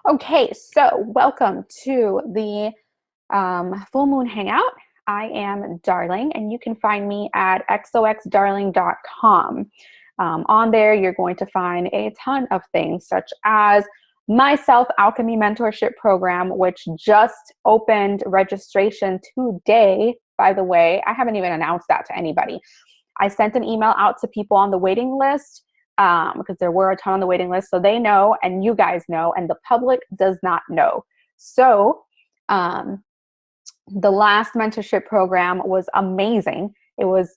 Okay, so welcome to the Full Moon Hangout. I am Darling, and you can find me at xoxdarling.com. On there, you're going to find a ton of things, such as my Self Alchemy Mentorship Program, which just opened registration today. By the way, I haven't even announced that to anybody. I sent an email out to people on the waiting list because there were a ton on the waiting list. So they know, and you guys know, and the public does not know. So um, the last mentorship program was amazing. It was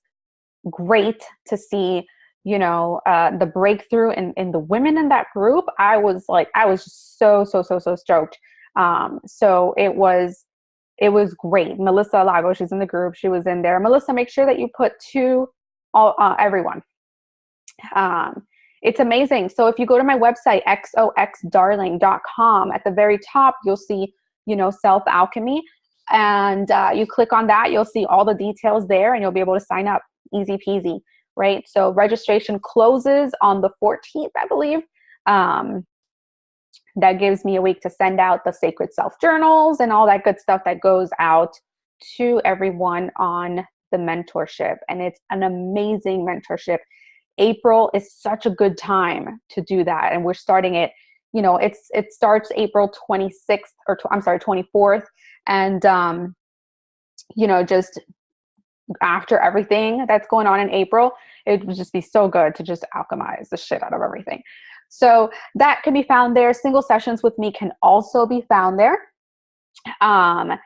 great to see, the breakthrough in the women in that group. I was just so stoked. So it was great. Melissa Lago, she's in the group. She was in there. Melissa, make sure that you put everyone. It's amazing. So if you go to my website, xoxdarling.com, at the very top, you'll see, Self Alchemy. And you click on that, you'll see all the details there and you'll be able to sign up. Easy peasy, right? So registration closes on the 14th, I believe. That gives me a week to send out the Sacred Self journals and all that good stuff that goes out to everyone on the mentorship. And it's an amazing mentorship. April is such a good time to do that. And we're starting it, it starts April 26th, or I'm sorry, 24th. And, just after everything that's going on in April, it would just be so good to just alchemize the shit out of everything. So that can be found there. Single sessions with me can also be found there. I'm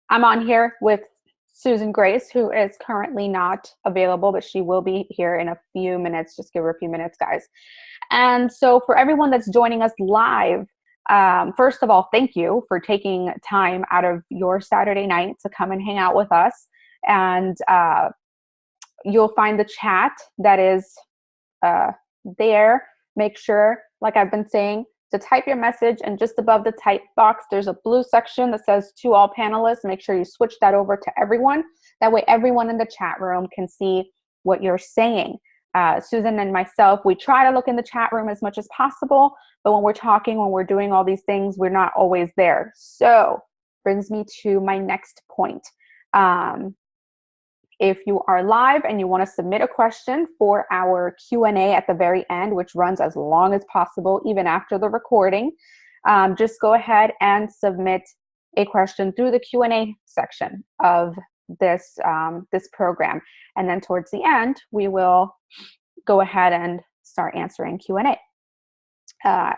on here with Susan Grace, who is currently not available, but she will be here in a few minutes. Just give her a few minutes, guys. And so for everyone that's joining us live, first of all, thank you for taking time out of your Saturday night to come and hang out with us. And you'll find the chat that is there. Make sure, like I've been saying, to type your message, and just above the type box, there's a blue section that says to all panelists. Make sure you switch that over to everyone. That way everyone in the chat room can see what you're saying. Susan and myself, we try to look in the chat room as much as possible, but when we're talking, when we're doing all these things, we're not always there. So brings me to my next point. If you are live and you want to submit a question for our Q&A at the very end, which runs as long as possible, even after the recording, just go ahead and submit a question through the Q&A section of this program. And then towards the end, we will go ahead and start answering Q&A.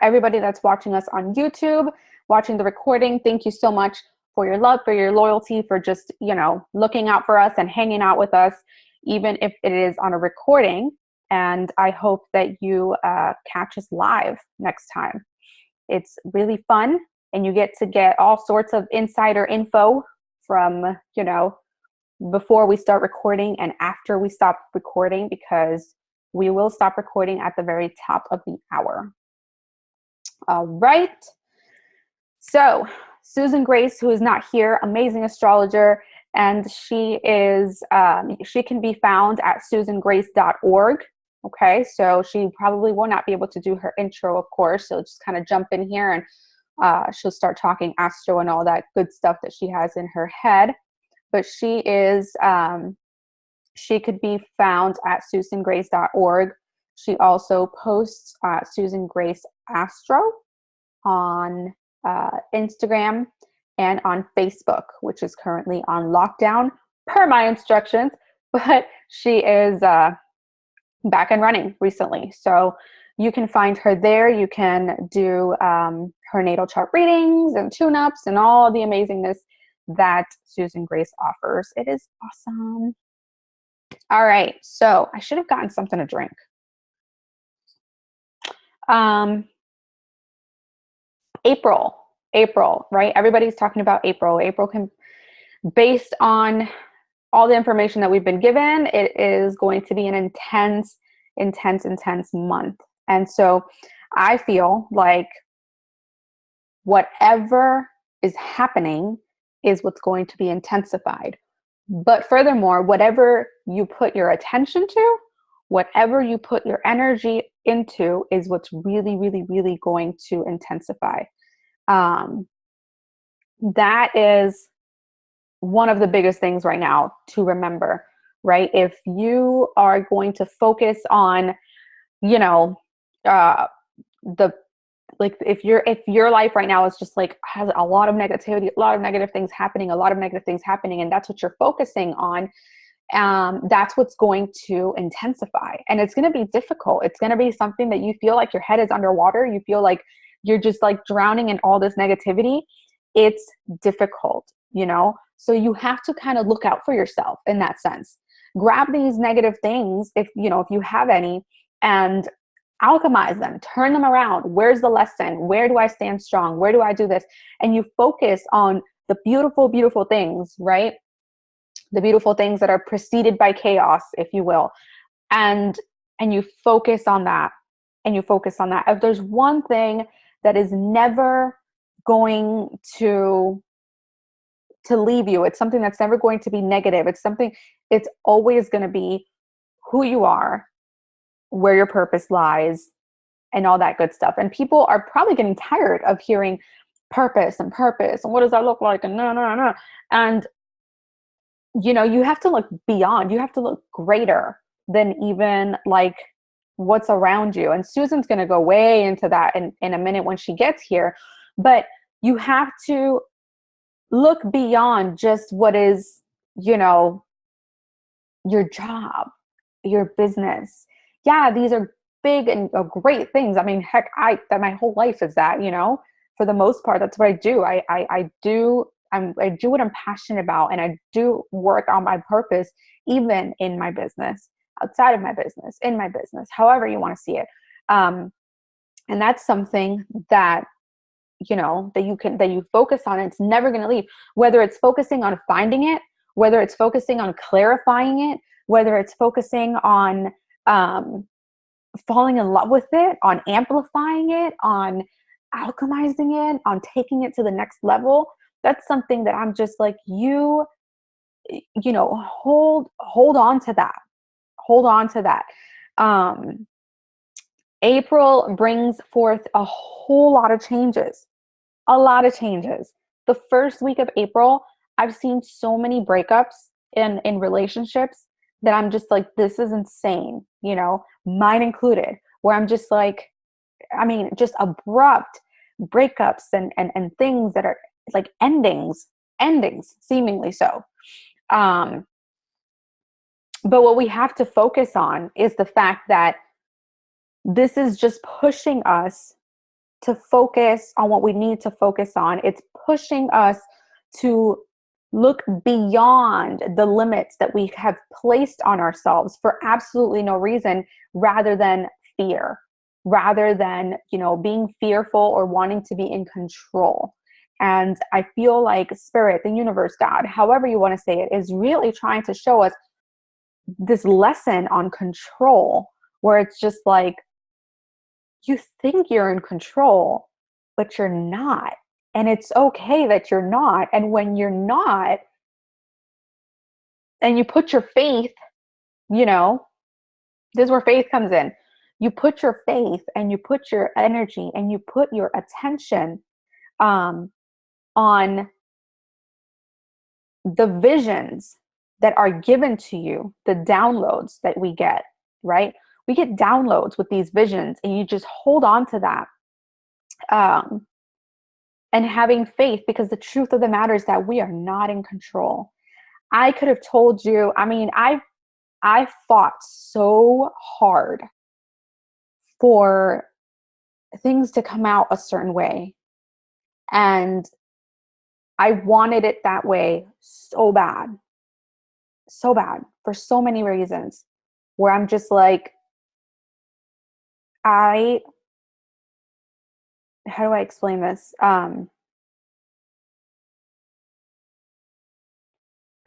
Everybody that's watching us on YouTube, watching the recording, thank you so much for your love, for your loyalty, for just, looking out for us and hanging out with us, even if it is on a recording. And I hope that you catch us live next time. It's really fun, and you get all sorts of insider info from, before we start recording and after we stop recording, because we will stop recording at the very top of the hour. All right. So Susan Grace, who is not here, amazing astrologer, and she can be found at susangrace.org. Okay, so she probably will not be able to do her intro, of course, so just kind of jump in here and she'll start talking astro and all that good stuff that she has in her head. But she could be found at susangrace.org. She also posts Susan Grace Astro on Instagram and on Facebook, which is currently on lockdown per my instructions, but she is back and running recently. So you can find her there. You can do her natal chart readings and tune-ups and all the amazingness that Susan Grace offers. It is awesome. All right, so I should have gotten something to drink. April, right? Everybody's talking about April. April can, based on all the information that we've been given, it is going to be an intense month. And so I feel like whatever is happening is what's going to be intensified. But furthermore, whatever you put your attention to whatever you put your energy into is what's really, really, really going to intensify. That is one of the biggest things right now to remember, right? If you are going to focus on, you know, the like if your life right now is just like has a lot of negativity, a lot of negative things happening, and that's what you're focusing on, that's what's going to intensify. And it's going to be difficult. It's going to be something that you feel like your head is underwater. You feel like you're just like drowning in all this negativity. It's difficult, so you have to kind of look out for yourself in that sense. Grab these negative things, if you have any, and alchemize them, turn them around. Where's the lesson? Where do I stand strong? Where do I do this? And you focus on the beautiful, beautiful things, right? The beautiful things that are preceded by chaos, if you will. And you focus on that. And you focus on that. If there's one thing that is never going to leave you, it's something that's never going to be negative. It's always going to be who you are, where your purpose lies, and all that good stuff. And people are probably getting tired of hearing purpose and what does that look like, and no. And you have to look beyond. You have to look greater than even like what's around you. And Susan's going to go way into that in a minute when she gets here. But you have to look beyond just what is, your job, your business. Yeah, these are big and great things. I mean, heck, that my whole life is that, for the most part, that's what I do. I do what I'm passionate about, and I do work on my purpose, even in my business, outside of my business, in my business, however you want to see it. And that's something that, that you focus on. It's never going to leave, whether it's focusing on finding it, whether it's focusing on clarifying it, whether it's focusing on, falling in love with it, on amplifying it, on alchemizing it, on taking it to the next level. That's something that I'm just like, hold on to that. Hold on to that. April brings forth a whole lot of changes. The first week of April, I've seen so many breakups in relationships that I'm just like, this is insane, mine included, where I'm just like, just abrupt breakups and things that are like endings, seemingly so. But what we have to focus on is the fact that this is just pushing us to focus on what we need to focus on. It's pushing us to look beyond the limits that we have placed on ourselves for absolutely no reason, rather than fear, rather than, being fearful or wanting to be in control. And I feel like Spirit, the universe, God, however you want to say it, is really trying to show us this lesson on control, where it's just like, you think you're in control, but you're not. And it's okay that you're not. And when you're not, and you put your faith, this is where faith comes in. You put your faith, and you put your energy, and you put your attention on the visions that are given to you, the downloads that we get, right? We get downloads with these visions, and you just hold on to that. And having faith, because the truth of the matter is that we are not in control. I could have told you, I fought so hard for things to come out a certain way. And I wanted it that way so bad for so many reasons, where I'm just like, how do I explain this? I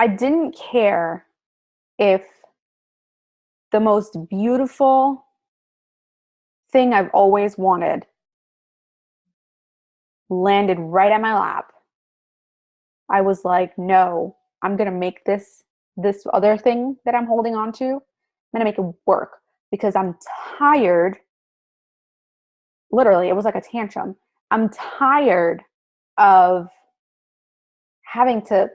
didn't care if the most beautiful thing I've always wanted landed right at my lap. I was like, no, I'm going to make this other thing that I'm holding on to, I'm going to make it work. because I'm tired. Literally, it was like a tantrum. I'm tired of having to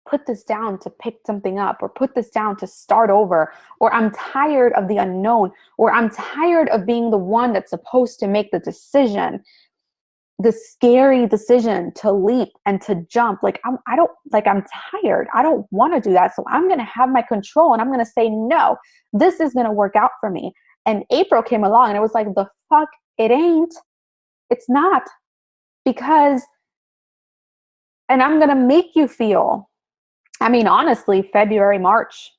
put this down to pick something up, or put this down to start over, or I'm tired of the unknown, or I'm tired of being the one that's supposed to make the decision, the scary decision to leap and to jump. Like I'm tired. I don't want to do that. So I'm going to have my control, and I'm going to say, no, this is going to work out for me. And April came along and it was like, the fuck, it ain't. It's not. Because, and I'm going to make you feel, I mean, honestly, February, March,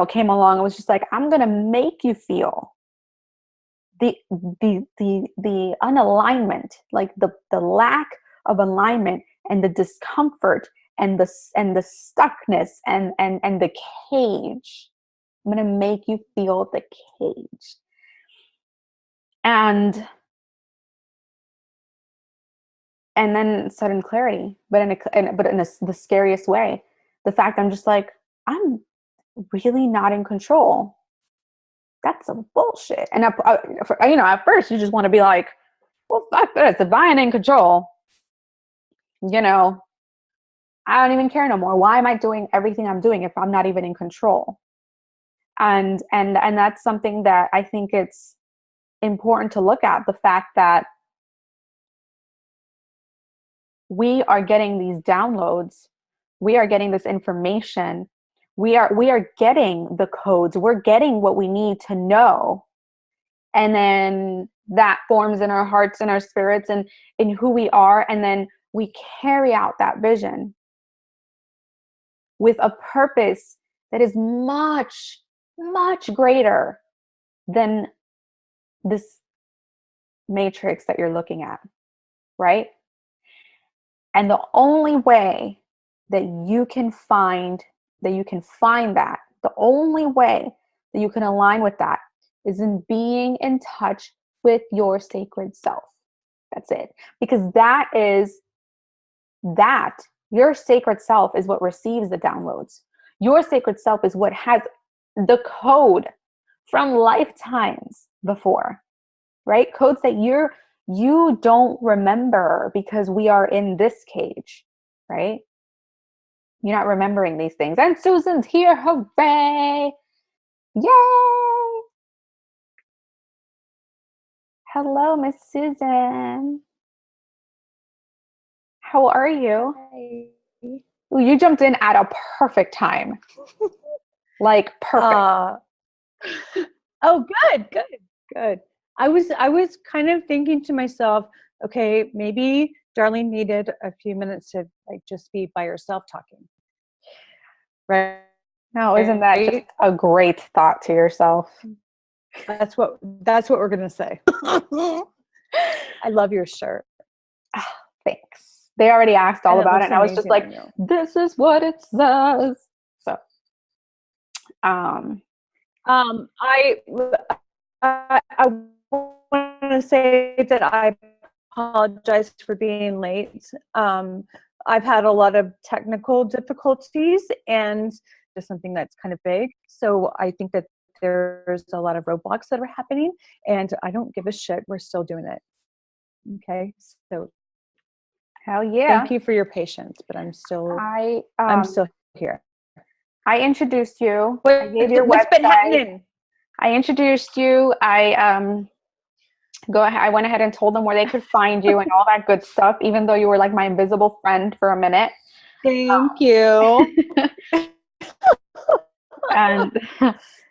came along. It was just like, I'm going to make you feel the unalignment, like the lack of alignment, and the discomfort, and the stuckness, and the cage. I'm going to make you feel the cage. And then sudden clarity, but in the scariest way. The fact I'm just like, I'm really not in control. That's some bullshit. And at first you just want to be like, well, fuck this. If I ain't in control, I don't even care no more. Why am I doing everything I'm doing if I'm not even in control? And that's something that I think it's important to look at, the fact that we are getting these downloads, we are getting this information, we are getting the codes, we're getting what we need to know, and then that forms in our hearts and our spirits and in who we are, and then we carry out that vision with a purpose that is much, much greater than this matrix that you're looking at, right? And the only way that you can find that, the only way that you can align with that, is in being in touch with your sacred self. That's it. Because your sacred self is what receives the downloads. Your sacred self is what has the code from lifetimes before, right? Codes that you don't remember because we are in this cage, right? You're not remembering these things. And Susan's here. Hooray! Yay! Hello, Miss Susan. How are you? Hi. Ooh, you jumped in at a perfect time. Like perfect. Oh, good. I was kind of thinking to myself, okay, maybe Darlene needed a few minutes to just be by herself talking. Right? No, isn't that just a great thought to yourself? That's what we're gonna say. I love your shirt. Oh, thanks. They already asked all about it, and I was just like, this is what it says. So, I want to say that I apologize for being late. I've had a lot of technical difficulties, and there's something that's kind of big. So I think that there's a lot of roadblocks that are happening, and I don't give a shit. We're still doing it. Okay, so hell yeah. Thank you for your patience, but I'm still here. I introduced you. What's been happening? I introduced you. I went ahead and told them where they could find you and all that good stuff, even though you were like my invisible friend for a minute. Thank you. And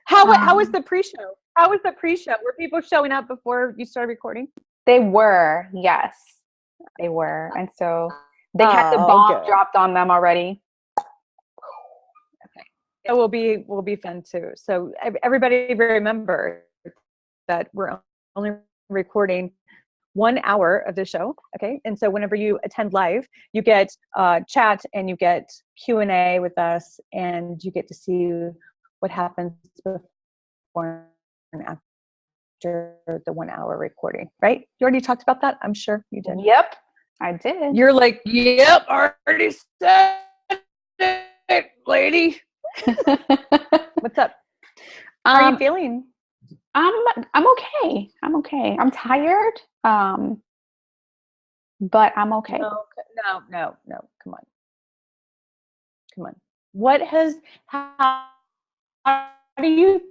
how was the pre-show? How was the pre-show? Were people showing up before you started recording? They were, yes. They were. And so they had the bomb dropped on them already. Okay. It will be fun too. So everybody remember that we're only recording 1 hour of the show. Okay. And so whenever you attend live, you get chat and you get Q&A with us, and you get to see what happens before and after the 1 hour recording, right? You already talked about that? I'm sure you did. Yep, I did. You're like, yep, already said it, lady. What's up? How are you feeling? I'm okay. I'm okay. I'm tired. But I'm okay. No. Come on. Come on. What has, how do you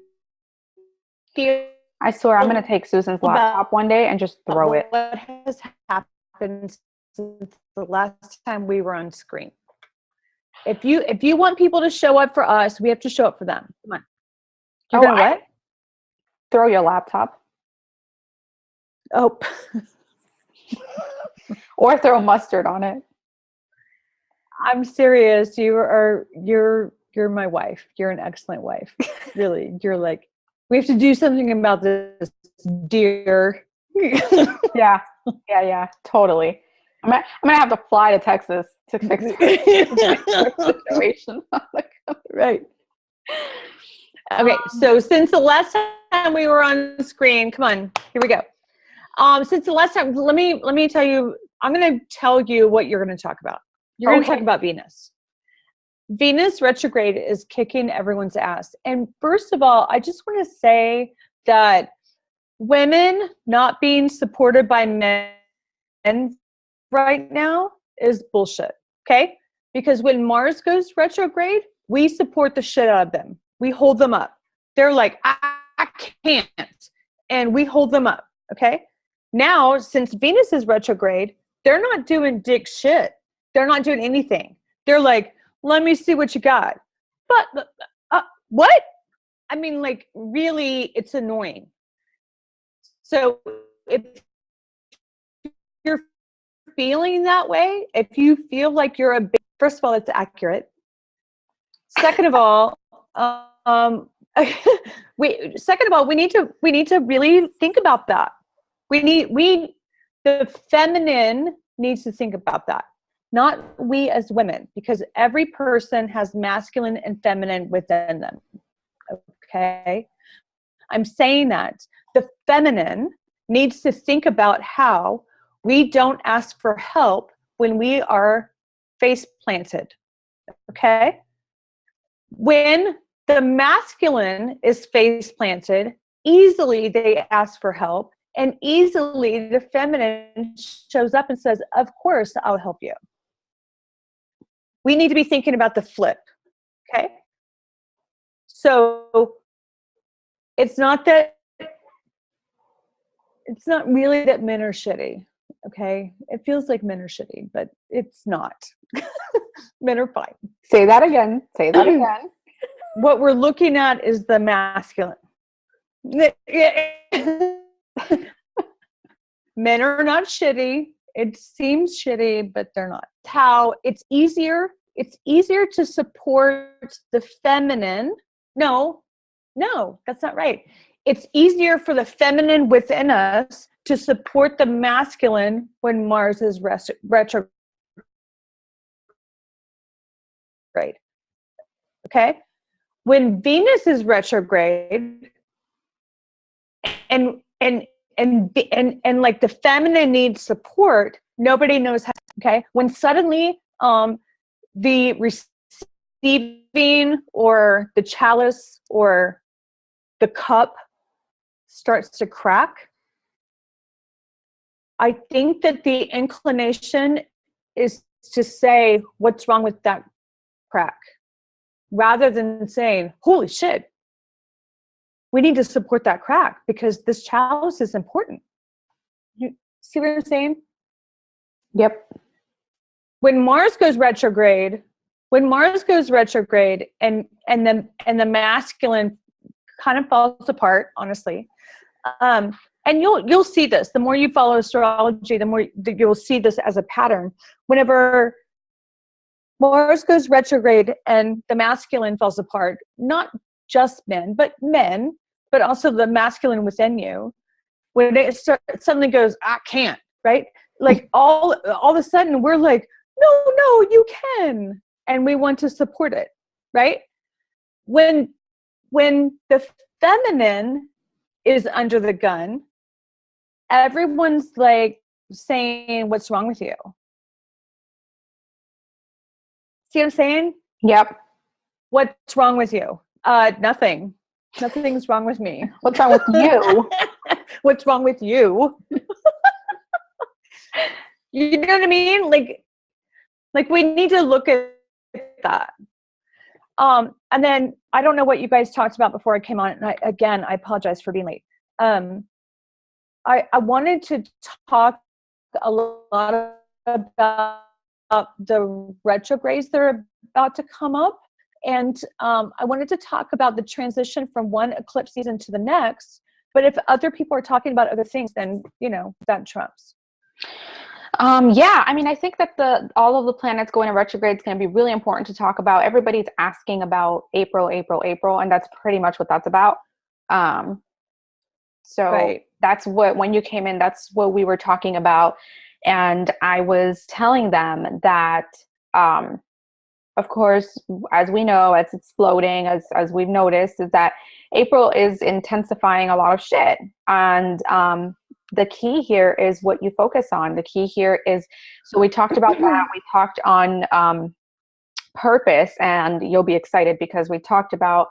feel I swear I'm going to take Susan's laptop one day and just throw it. what has happened since the last time we were on screen? If you want people to show up for us, we have to show up for them. Come on. You're gonna what? Throw your laptop. Oh. Or throw mustard on it. I'm serious. You're my wife. You're an excellent wife. Really. You're like, we have to do something about this, dear. Yeah. Totally. I'm gonna have to fly to Texas to fix the situation. Right. Okay. So since the last time we were on screen, come on, here we go. Since the last time, let me tell you. I'm going to tell you what you're going to talk about. You're going to talk about Venus. Venus retrograde is kicking everyone's ass. And first of all, I just want to say that women not being supported by men right now is bullshit. Okay? Because when Mars goes retrograde, we support the shit out of them. We hold them up. They're like, I can't. And we hold them up. Okay? Now, since Venus is retrograde, they're not doing dick shit. They're not doing anything. They're like, let me see what you got. But what? I mean, like, really, it's annoying. So if you're feeling that way, if you feel like you're first of all, it's accurate. Second of all, we need to really think about that. The feminine needs to think about that, not we as women, because every person has masculine and feminine within them. Okay? I'm saying that the feminine needs to think about how we don't ask for help when we are face planted. Okay? When the masculine is face planted, easily they ask for help. And easily the feminine shows up and says, of course, I'll help you. We need to be thinking about the flip, okay? So it's not really that men are shitty, okay? It feels like men are shitty, but it's not. Men are fine. Say that again. What we're looking at is the masculine. Men are not shitty. It seems shitty, but they're not. How it's easier to support the feminine. No, that's not right. It's easier for the feminine within us to support the masculine when Mars is retrograde. Okay? When Venus is retrograde and like the feminine needs support, nobody knows how. Okay, when suddenly the receiving or the chalice or the cup starts to crack, I think that the inclination is to say, what's wrong with that crack, rather than saying, holy shit, we need to support that crack because this chalice is important. You see what I'm saying? Yep. When Mars goes retrograde and the masculine kind of falls apart, honestly. And you'll see this. The more you follow astrology, the more you'll see this as a pattern. Whenever Mars goes retrograde and the masculine falls apart, not just men, but also the masculine within you, when it suddenly goes, I can't, right? Like all of a sudden we're like, no, you can. And we want to support it, right? When the feminine is under the gun, everyone's like saying, what's wrong with you? See what I'm saying? Yep. What's wrong with you? Nothing. Nothing's wrong with me. What's wrong with you? What's wrong with you? You know what I mean? Like we need to look at that. And then I don't know what you guys talked about before I came on. And I apologize for being late. I wanted to talk a lot about the retrogrades that are about to come up. And I wanted to talk about the transition from one eclipse season to the next. But if other people are talking about other things, then, that trumps. Yeah, I mean, I think that all of the planets going in retrograde is going to be really important to talk about. Everybody's asking about April, and that's pretty much what that's about. So right. That's when you came in, that's what we were talking about. And I was telling them that, of course, as we know, as it's floating, as we've noticed, is that April is intensifying a lot of shit. And the key here is what you focus on. The key here is, so we talked about that. We talked on purpose, and you'll be excited because we talked about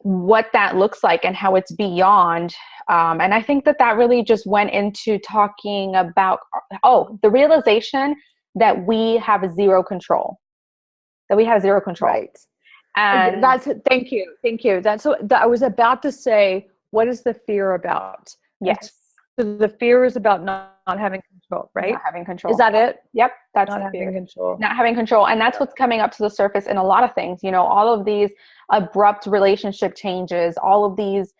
what that looks like and how it's beyond. And I think that really just went into talking about, the realization that we have zero control. Right. And thank you. That's what I was about to say. What is the fear about? Yes. So the fear is about not having control, right? Not having control. Is that it? Yep. That's not the having fear. control. Not having control. And that's what's coming up to the surface in a lot of things. All of these abrupt relationship changes, all of these,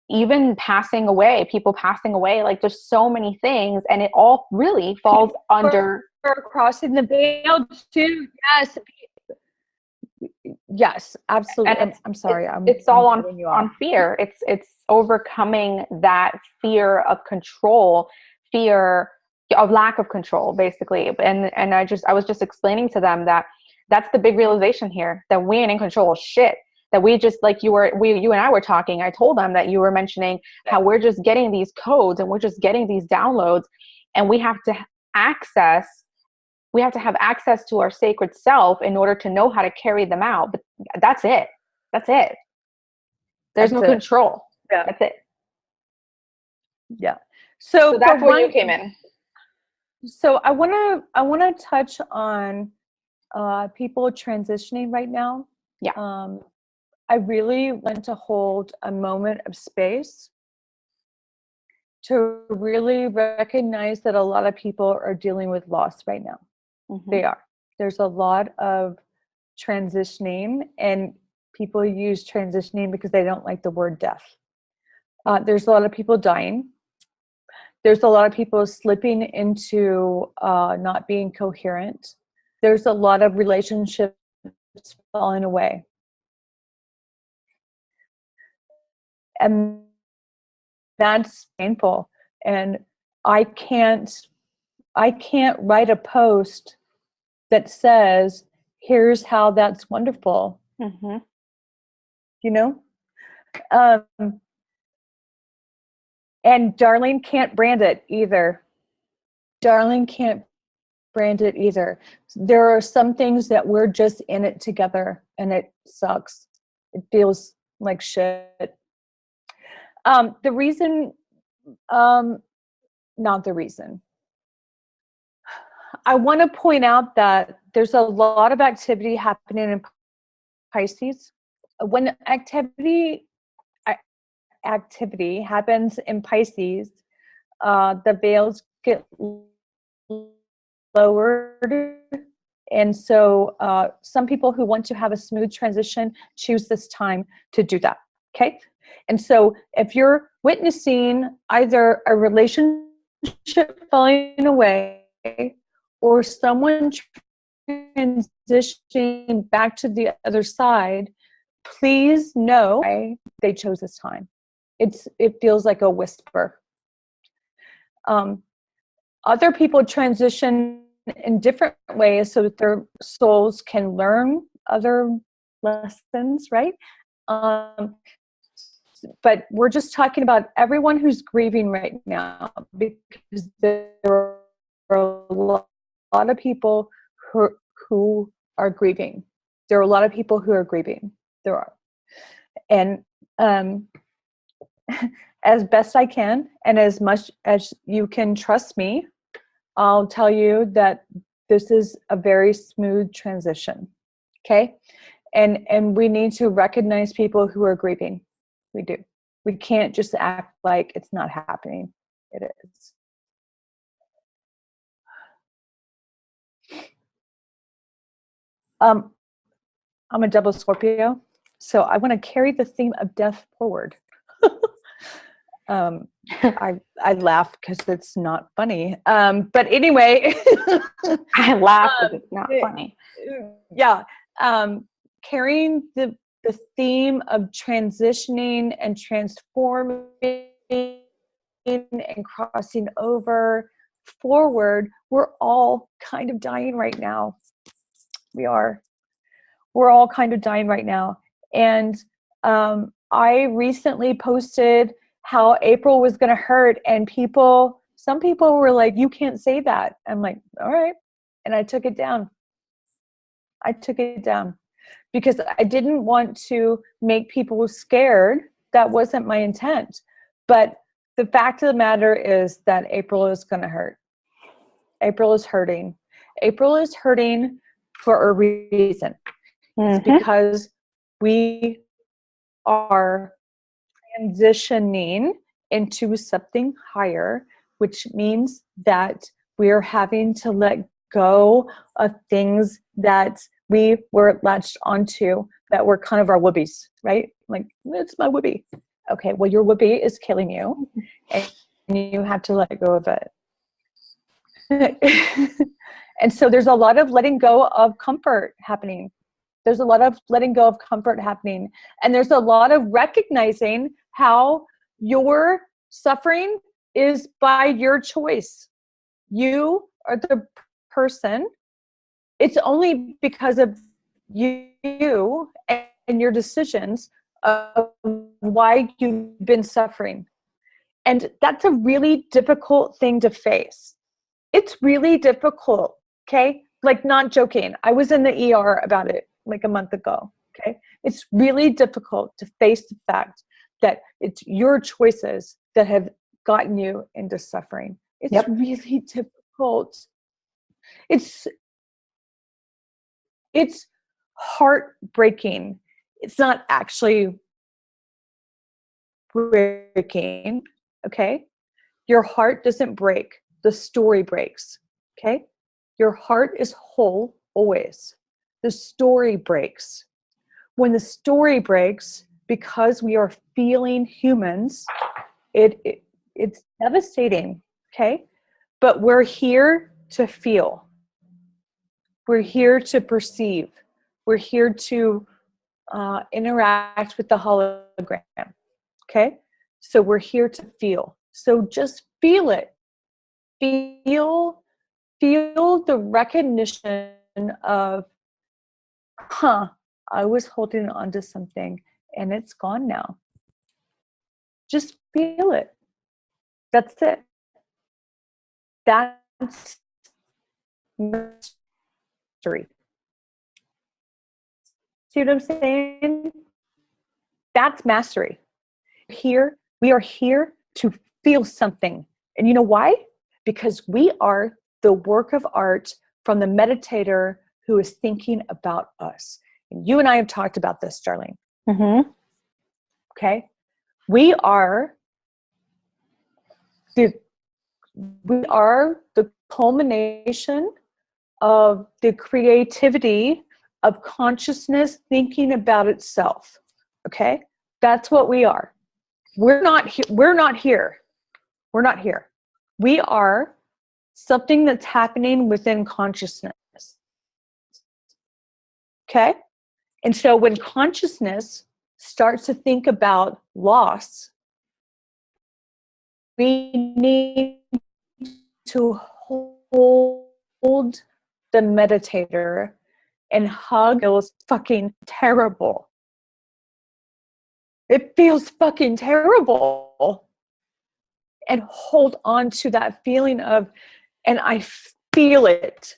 even passing away, people passing away, like there's so many things, and it all really falls under crossing the veil too. Yes, absolutely. And I'm sorry. It's all on fear. It's overcoming that fear of control, fear of lack of control, basically. And I was just explaining to them that that's the big realization here, that we ain't in control of shit. That we just, like you and I were talking, I told them that you were mentioning how we're just getting these codes and we're just getting these downloads, and we have to have access to our sacred self in order to know how to carry them out. But that's it. There's no control. Yeah. That's it. Yeah. So that's where you came in. So I want to touch on people transitioning right now. Yeah. I really want to hold a moment of space to really recognize that a lot of people are dealing with loss right now. Mm-hmm. They are. There's a lot of transitioning, and people use transitioning because they don't like the word death. There's a lot of people dying. There's a lot of people slipping into not being coherent. There's a lot of relationships falling away. And that's painful. And I can't write a post that says, here's how that's wonderful. Mm-hmm. And Darlene can't brand it either. There are some things that we're just in it together, and it sucks. It feels like shit. Not the reason. I want to point out that there's a lot of activity happening in Pisces. When activity happens in Pisces, the veils get lowered. And so some people who want to have a smooth transition choose this time to do that. Okay. And so if you're witnessing either a relationship falling away or someone transitioning back to the other side, please know they chose this time. It feels like a whisper. Other people transition in different ways so that their souls can learn other lessons, right? But we're just talking about everyone who's grieving right now, because there are a lot of people who are grieving. There are. And as best I can, and as much as you can trust me, I'll tell you that this is a very smooth transition. Okay? And we need to recognize people who are grieving. We do. We can't just act like it's not happening. It is. I'm a double Scorpio, so I want to carry the theme of death forward. I laugh because it's not funny. But anyway, I laugh because it's not funny. Yeah, carrying the theme of transitioning and transforming and crossing over forward. We're all kind of dying right now. We are. We're all kind of dying right now. And I recently posted how April was going to hurt, and some people were like, you can't say that. I'm like, all right. And I took it down. Because I didn't want to make people scared. That wasn't my intent. But the fact of the matter is that April is going to hurt. April is hurting. April is hurting for a reason. It's because we are transitioning into something higher, which means that we are having to let go of things that we were latched onto that were kind of our whoopies, right? Like, it's my whoopee. Okay, well, your whoopee is killing you, and you have to let go of it. And so there's a lot of letting go of comfort happening. There's a lot of letting go of comfort happening. And there's a lot of recognizing how your suffering is by your choice. You are the person. It's only because of you and your decisions of why you've been suffering. And that's a really difficult thing to face. It's really difficult, okay? Like, not joking. I was in the ER about it like a month ago, okay? It's really difficult to face the fact that it's your choices that have gotten you into suffering. It's really difficult. It's heartbreaking. It's not actually breaking, okay? Your heart doesn't break. The story breaks, okay? Your heart is whole always. The story breaks. When the story breaks, because we are feeling humans, it's devastating, okay? But we're here to feel. We're here to perceive. We're here to interact with the hologram, okay? So we're here to feel. So just feel it. Feel the recognition of, I was holding on to something and it's gone now. Just feel it. That's it. That's mastery. See what I'm saying? That's mastery. We are here to feel something. And you know why? Because we are the work of art from the meditator who is thinking about us. And you and I have talked about this, Darlene. Okay? We are the culmination of the creativity of consciousness thinking about itself. Okay? That's what we are. We're not here. We are something that's happening within consciousness. Okay? And so when consciousness starts to think about loss, we need to hold the meditator and hug. It feels fucking terrible. It feels fucking terrible. And hold on to that feeling of, and I feel it.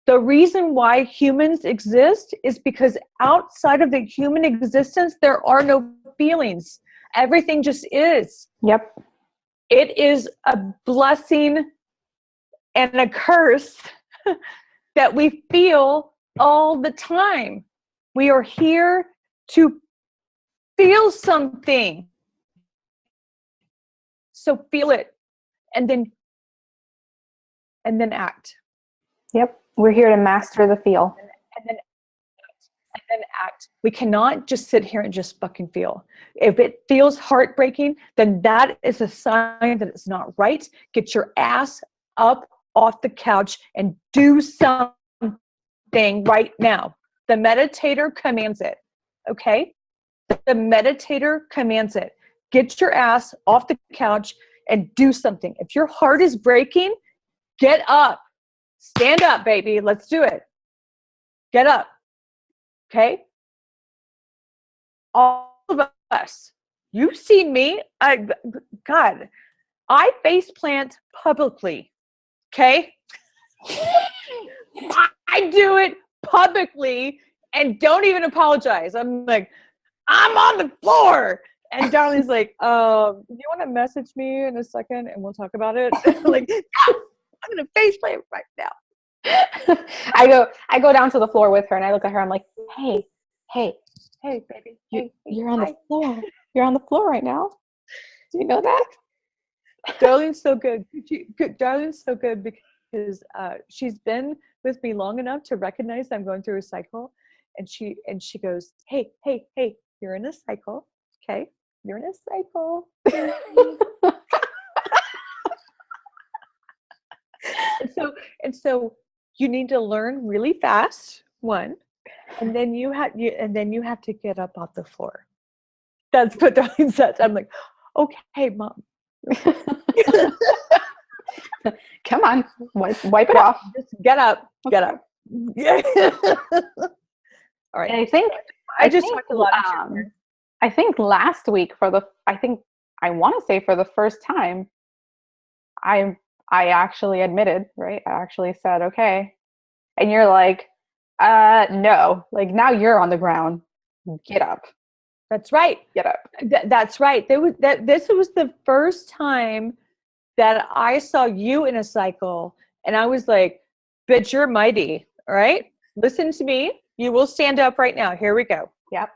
The reason why humans exist is because outside of the human existence, there are no feelings. Everything just is. Yep. It is a blessing and a curse that we feel all the time. We are here to feel something. So feel it and then act. Yep. We're here to master the feel. And then act. We cannot just sit here and just fucking feel. If it feels heartbreaking, then that is a sign that it's not right. Get your ass up off the couch and do something right now. The meditator commands it. Okay? The meditator commands it. Get your ass off the couch and do something. If your heart is breaking, get up. Stand up, baby. Let's do it. Get up. Okay? All of us. You've seen me. God, I face plant publicly. Okay? I do it publicly and don't even apologize. I'm like, I'm on the floor. And Darlene's like, you want to message me in a second and we'll talk about it? Like, yeah, I'm going to face plant right now. I go down to the floor with her and I look at her. I'm like, hey, baby. You're on the floor. You're on the floor right now. Do you know that? Darlene's so good. Darlene's so good because she's been with me long enough to recognize I'm going through a cycle. And she goes, hey, you're in a cycle. Okay. You're in a cycle. and so you need to learn really fast, one, and then you have to get up off the floor. That's what Darlene says. I'm like, okay, Mom. Come on, wipe it off. Just get up. Get up. All right. And I think I just talked a lot. I think last week I want to say for the first time, I actually admitted, right? I actually said, okay. And you're like, no, like now you're on the ground. Get up. That's right. Get up. That's right. This was the first time that I saw you in a cycle and I was like, bitch, you're mighty. All right. Listen to me. You will stand up right now. Here we go. Yep.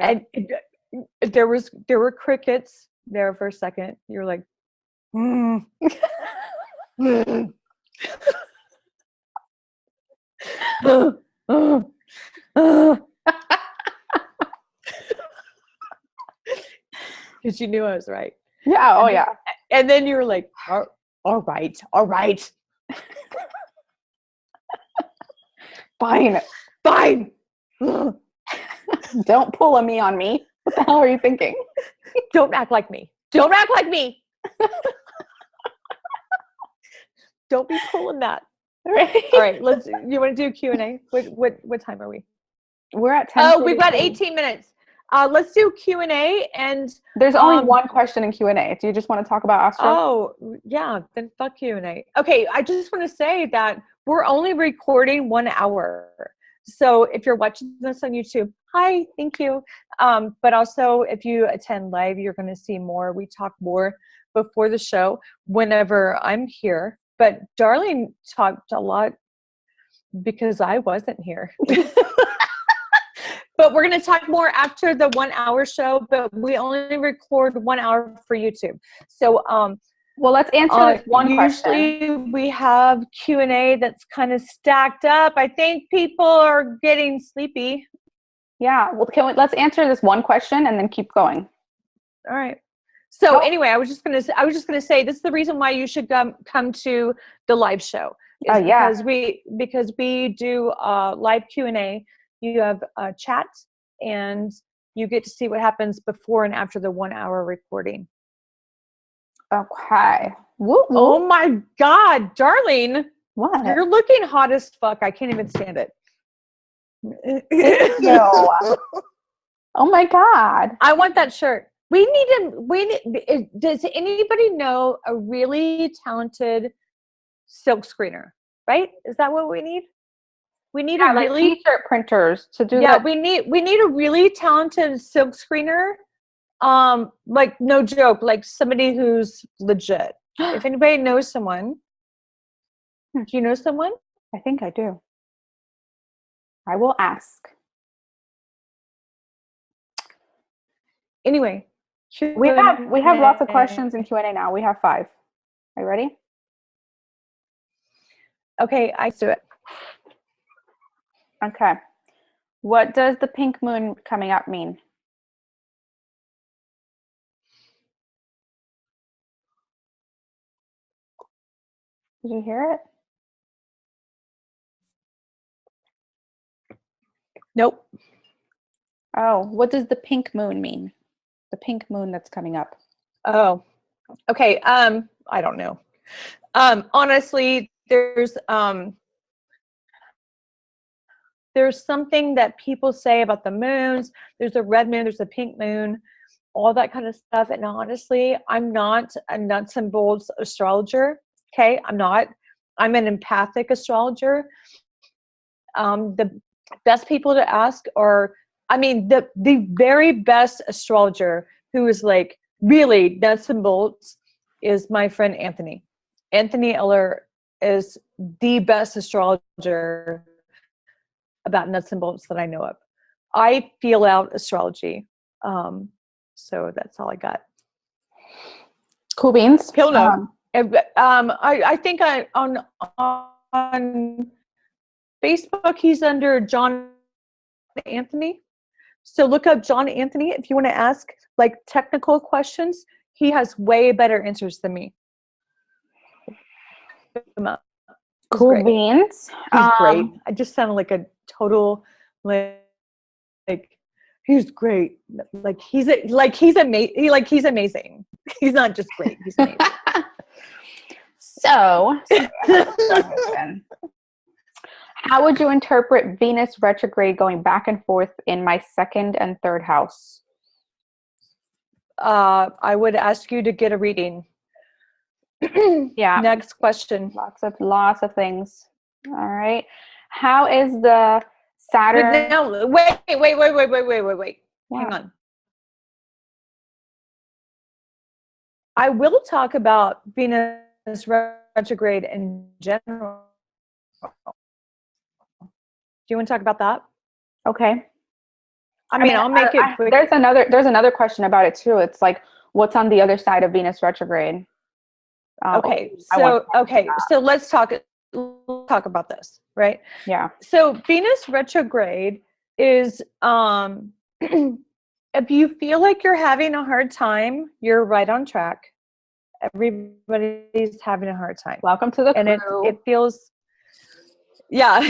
And there were crickets there for a second. You're like, because you knew I was right. Yeah. Oh, yeah. And then you were like, all right. Fine. Don't pull a me on me. What the hell are you thinking? Don't act like me. Don't be pulling that. Right. All right. You want to do Q&A? What time are we? We're at 10. Oh, we've got 18 minutes. Let's do Q&A and there's only one question in Q&A. Do you just want to talk about Astro? Oh, yeah. Then fuck Q&A. Okay. I just want to say that we're only recording 1 hour. So if you're watching this on YouTube, hi, thank you. But also if you attend live, you're going to see more. We talk more before the show whenever I'm here. But Darlene talked a lot because I wasn't here. But we're going to talk more after the 1 hour show, but we only record 1 hour for YouTube. So, well, let's answer this one question. Usually we have Q&A that's kind of stacked up. I think people are getting sleepy. Yeah. Well, let's answer this one question and then keep going. All right. So anyway, I was just gonna say this is the reason why you should come to the live show. Because we do live Q&A. You have a chat and you get to see what happens before and after the 1 hour recording. Okay. Woo-woo. Oh my God, Darlene. What? You're looking hot as fuck. I can't even stand it. No. Oh my God. I want that shirt. Does anybody know a really talented silk screener? Right? Is that what we need? We need Yeah, a like really, t-shirt printers to do yeah, that. we need a really talented silk screener. Like no joke, like somebody who's legit. If anybody knows someone, do you know someone? I think I do. I will ask. Anyway, We have lots of questions in Q&A. Q&A now. We have 5. Are you ready? Okay, I do it. Okay. What does the pink moon coming up mean? Did you hear it? Nope. Oh, what does the pink moon mean? The pink moon that's coming up. Oh, okay. I don't know. Honestly, there's something that people say about the moons. There's a red moon, there's a pink moon, all that kind of stuff. And honestly, I'm not a nuts and bolts astrologer. Okay, I'm not. I'm an empathic astrologer. The best people to ask are, I mean, the very best astrologer who is like really nuts and bolts is my friend Anthony. Anthony Eller is the best astrologer about nuts and bolts that I know of. I feel out astrology. So that's all I got. Cool beans. He'll know. I think on Facebook he's under John Anthony. So look up John Anthony if you want to ask like technical questions. He has way better answers than me. Cool beans. He's great. I just sounded like a total like he's great. Like he's amazing. He's not just great. He's amazing. So, how would you interpret Venus retrograde going back and forth in my 2nd and 3rd house? I would ask you to get a reading. Yeah. Next question. Lots of things. All right. How is the Saturn? But now, wait. Yeah. Hang on. I will talk about Venus retrograde in general. Do you want to talk about that? Okay. I mean, I'll make it quick. There's another question about it too. It's like, what's on the other side of Venus retrograde? Okay. So let's talk about this, right? Yeah. So Venus retrograde is if you feel like you're having a hard time, you're right on track. Everybody's having a hard time. Welcome to the crew. It feels, yeah,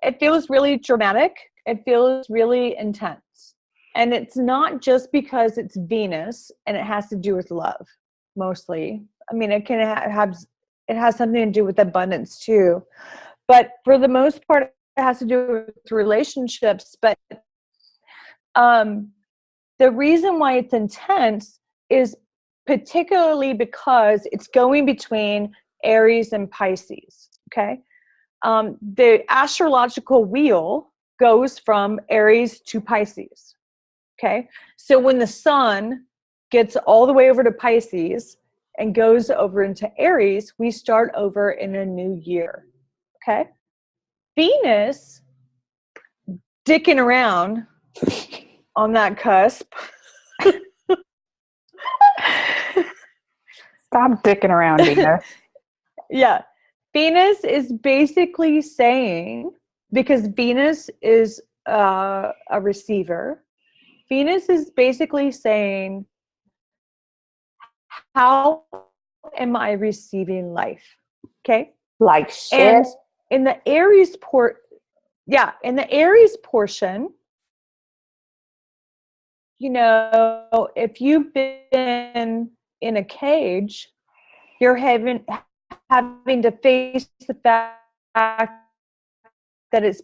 it feels really dramatic. It feels really intense. And it's not just because it's Venus and it has to do with love, mostly. I mean, it can it has something to do with abundance too. But for the most part, it has to do with relationships. But the reason why it's intense is particularly because it's going between Aries and Pisces, okay? The astrological wheel goes from Aries to Pisces, okay? So when the sun gets all the way over to Pisces and goes over into Aries, we start over in a new year, okay? Venus dicking around on that cusp. Stop dicking around, Venus. Yeah. Venus is basically saying, because Venus is a receiver, Venus is basically saying, how am I receiving life? Okay. Like shit. And in the Aries portion, you know, if you've been in a cage, you're having to face the fact that it's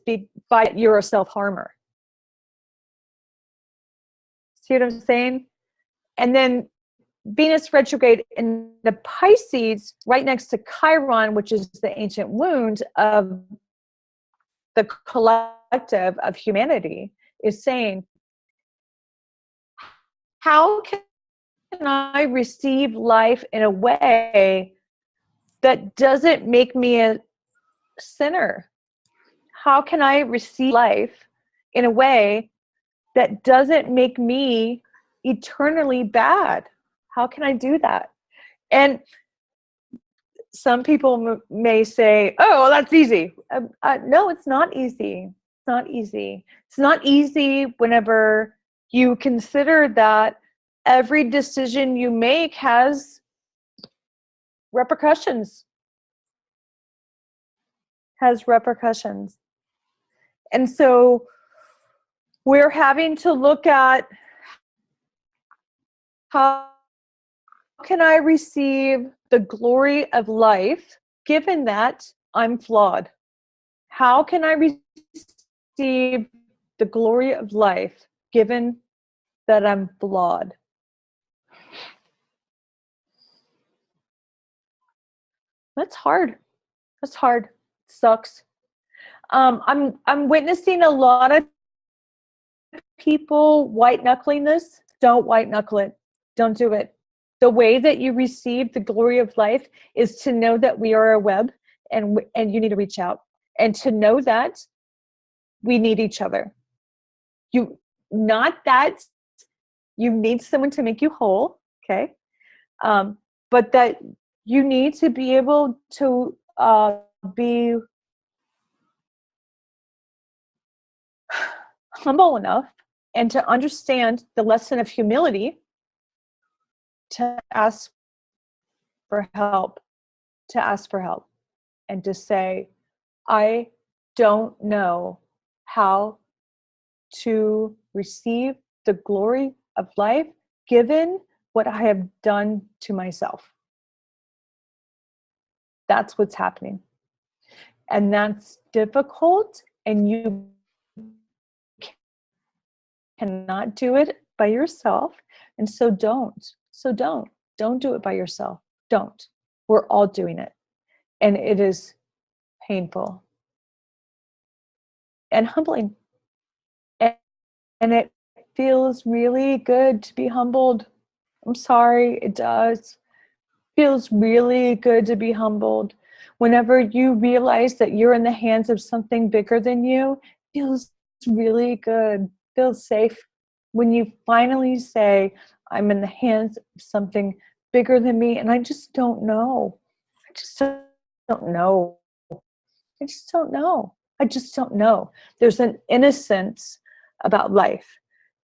you're a self-harmer. See what I'm saying? And then Venus retrograde in the Pisces, right next to Chiron, which is the ancient wound of the collective of humanity is saying, how can I receive life in a way that doesn't make me a sinner? How can I receive life in a way that doesn't make me eternally bad? How can I do that? And some people may say, oh, well, that's easy. No, it's not easy. It's not easy. It's not easy whenever you consider that every decision you make has repercussions. And so we're having to look at, how can I receive the glory of life given that I'm flawed? How can I receive the glory of life given that I'm flawed? That's hard. That's hard. It sucks. I'm witnessing a lot of people white knuckling this. Don't white knuckle it. Don't do it. The way that you receive the glory of life is to know that we are a web, and you need to reach out, and to know that we need each other. Not that you need someone to make you whole, okay? But that you need to be able to be humble enough and to understand the lesson of humility to ask for help, and to say, I don't know how to receive the glory of life given what I have done to myself. That's what's happening. And that's difficult, and you cannot do it by yourself. And so don't do it by yourself. Don't. We're all doing it. And it is painful and humbling. And it feels really good to be humbled. I'm sorry, it does. Feels really good to be humbled. Whenever you realize that you're in the hands of something bigger than you, feels really good. Feels safe. When you finally say, I'm in the hands of something bigger than me, and I just don't know. I just don't know. I just don't know. I just don't know. There's an innocence about life.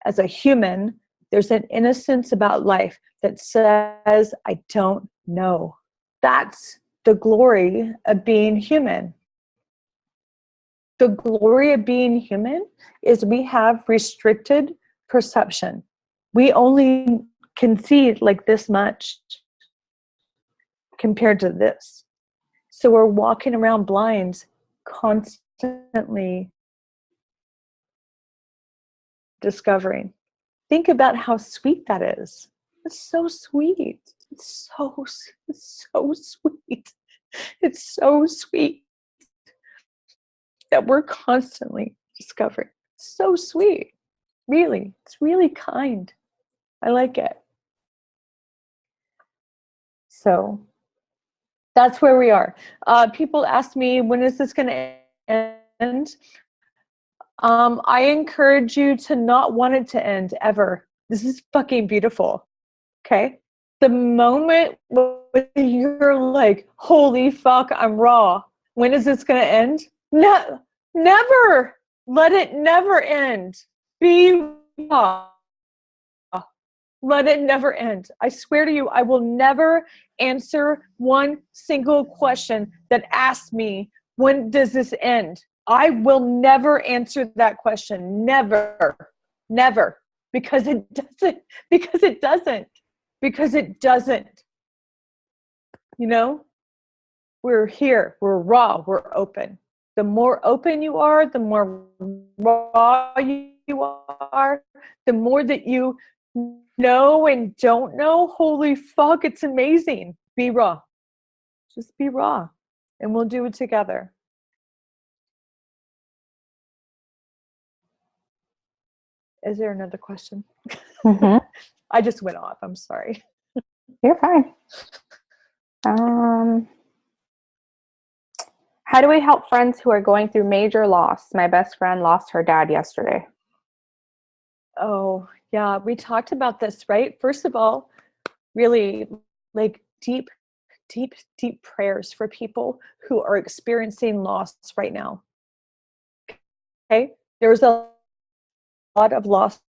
As a human, there's an innocence about life that says, I don't know. That's the glory of being human. The glory of being human is we have restricted perception. We only can see like this much compared to this. So we're walking around blind, constantly discovering. Think about how sweet that is. It's so sweet. It's so sweet. It's so sweet that we're constantly discovering. It's so sweet. Really, it's really kind. I like it. So that's where we are. People ask me, when is this going to end? I encourage you to not want it to end ever. This is fucking beautiful. Okay? The moment when you're like, holy fuck, I'm raw. When is this going to end? No, never. Let it never end. Be raw. Let it never end. I swear to you, I will never answer one single question that asks me, when does this end? I will never answer that question. Never. Never. Because it doesn't. Because it doesn't. Because it doesn't. You know? We're here. We're raw. We're open. The more open you are, the more raw you are, the more that you know and don't know. Holy fuck, it's amazing. Be raw. Just be raw. And we'll do it together. Is there another question? Mm-hmm. I just went off. I'm sorry. You're fine. How do we help friends who are going through major loss? My best friend lost her dad yesterday. Oh, yeah. We talked about this, right? First of all, really like deep, deep, deep prayers for people who are experiencing loss right now. Okay. There's a lot of loss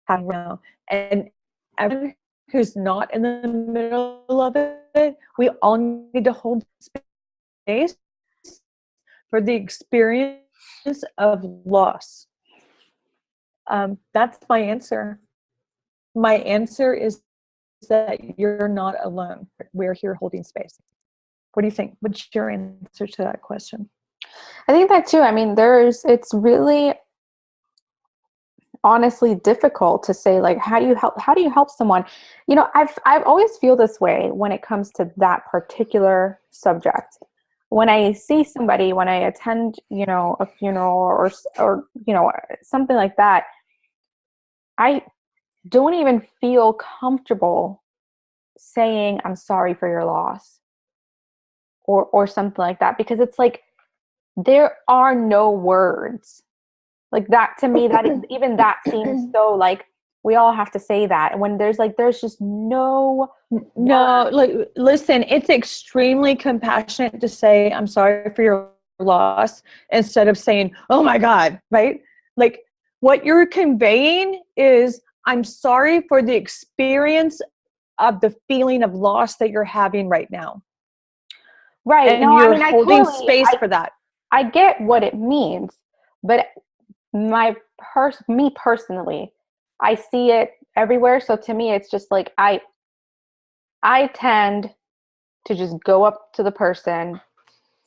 happening now. And everyone who's not in the middle of it, we all need to hold space for the experience of loss. That's my answer. My answer is that you're not alone. We're here holding space. What do you think? What's your answer to that question? I think that too. I mean, it's really honestly difficult to say, like, how do you help someone? You know, I've always feel this way when it comes to that particular subject. When I see somebody, when I attend, you know, a funeral or you know, something like that, I don't even feel comfortable saying I'm sorry for your loss or something like that, because it's like there are no words. Like that to me, that even that seems so like we all have to say that. And when there's just no like listen, it's extremely compassionate to say I'm sorry for your loss instead of saying, oh my God, right? Like what you're conveying is I'm sorry for the experience of the feeling of loss that you're having right now. right. And No, I you're mean holding space for that. I get what it means, but me personally, I see it everywhere. So to me, it's just like I tend to just go up to the person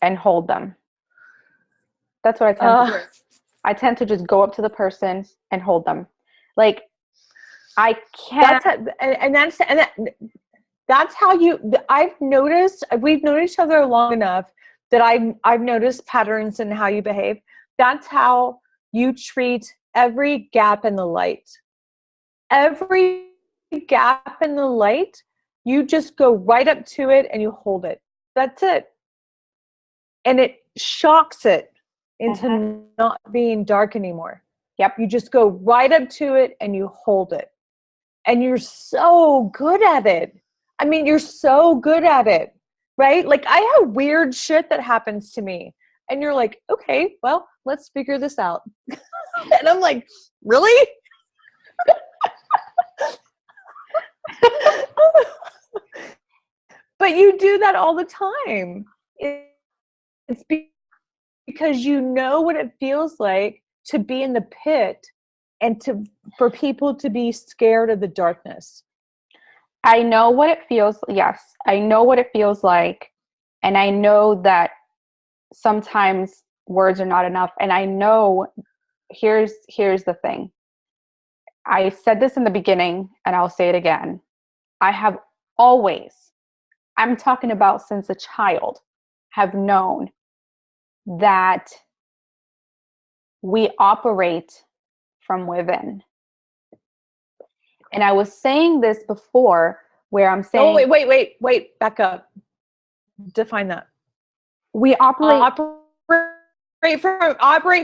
and hold them. That's what I tend to do. I tend to just go up to the person and hold them. Like I can't. That's how I've noticed, we've known each other long enough that I've noticed patterns in how you behave. That's how you treat every gap in the light. Every gap in the light, you just go right up to it and you hold it. That's it. And it shocks it into not being dark anymore. Yep. You just go right up to it and you hold it. And you're so good at it. I mean, you're so good at it, right? Like I have weird shit that happens to me. And you're like, okay, well, let's figure this out. And I'm like, really? But you do that all the time. It's because you know what it feels like to be in the pit and for people to be scared of the darkness. I know what it feels. Yes, I know what it feels like. And I know that sometimes words are not enough. And I know here's the thing. I said this in the beginning and I'll say it again. I have always, I'm talking about since a child, have known that we operate from within. And I was saying this before where I'm saying, oh, wait, back up. Define that. We operate